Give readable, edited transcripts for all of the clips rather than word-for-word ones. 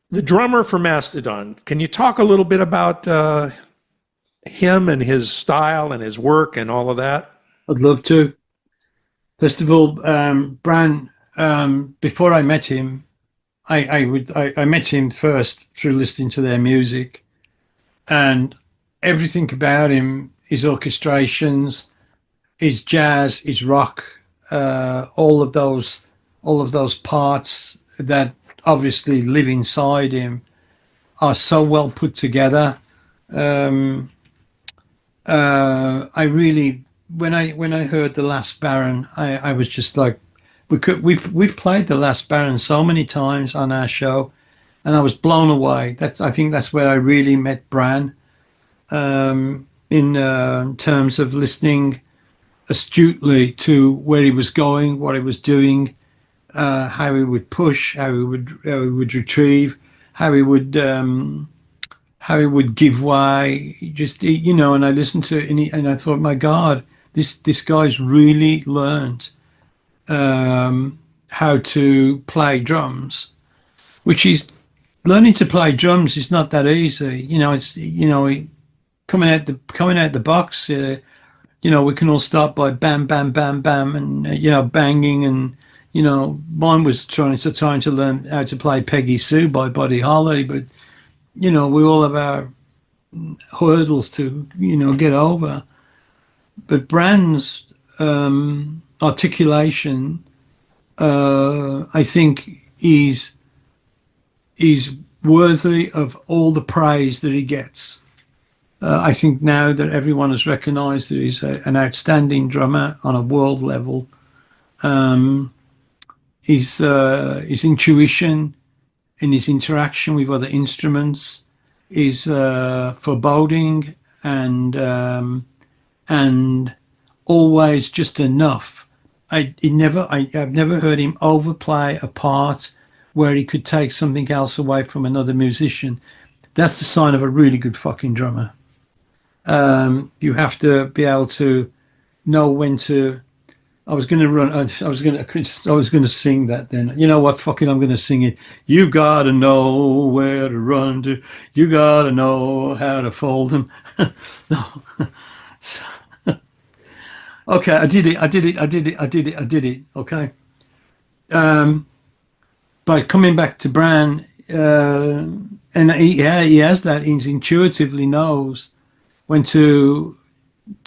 the drummer for Mastodon. Can you talk a little bit about him and his style and his work and all of that? I'd love to. First of all, Brann, before I met him, I met him first through listening to their music, and everything about him, his orchestrations, his jazz, his rock, all of those parts that obviously live inside him are so well put together. Um, I really, when I heard the Last Baron, I was just like, we've played the Last Baron so many times on our show, and I was blown away. I think that's where I really met Brann, in terms of listening astutely to where he was going, what he was doing, how he would push, how he would retrieve, how he would how he would give way. Just, you know, and I listened to it, and, and I thought, my God, this guy's really learned how to play drums, which is learning to play drums is not that easy. You know, it's, you know, coming out the box. You know, we can all start by bam, bam, bam, bam, and you know, banging, and you know, mine was trying to learn how to play Peggy Sue by Buddy Holly, but you know, we all have our hurdles to, you know, get over. But Brand's articulation, I think, is worthy of all the praise that he gets. I think now that everyone has recognised that he's an outstanding drummer on a world level, um, his intuition in his interaction with other instruments is foreboding and always just enough. I've never heard him overplay a part where he could take something else away from another musician. That's the sign of a really good fucking drummer. You have to be able to know when to. I was going to run. I was going to sing that. Then you know what? Fuck it. I'm going to sing it. You gotta know where to run to. You gotta know how to fold them. No. So, okay, I did it. I did it. I did it. I did it. I did it. Okay. Um, but coming back to Brann, and yeah, he has that. He intuitively knows when to,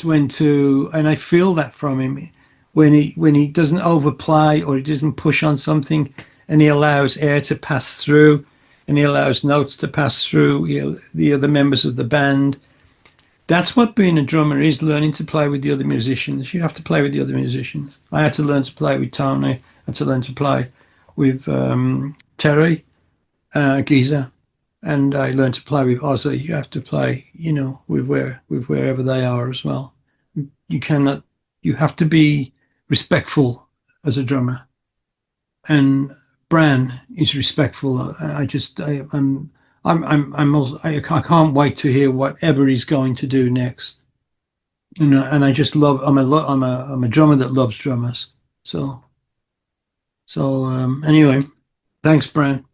and I feel that from him when he doesn't overplay or he doesn't push on something, and he allows air to pass through, and he allows notes to pass through, you know, the other members of the band. That's what being a drummer is, learning to play with the other musicians. You have to play with the other musicians. I had to learn to play with Tony. I had to learn to play with Terry Giza, and I learned to play with Ozzy. You have to play, you know, with wherever they are as well. You cannot. You have to be respectful as a drummer, and Brann is respectful. I'm also, I can't wait to hear whatever he's going to do next. You know, and I just love. I'm a drummer that loves drummers. So anyway, thanks, Brann.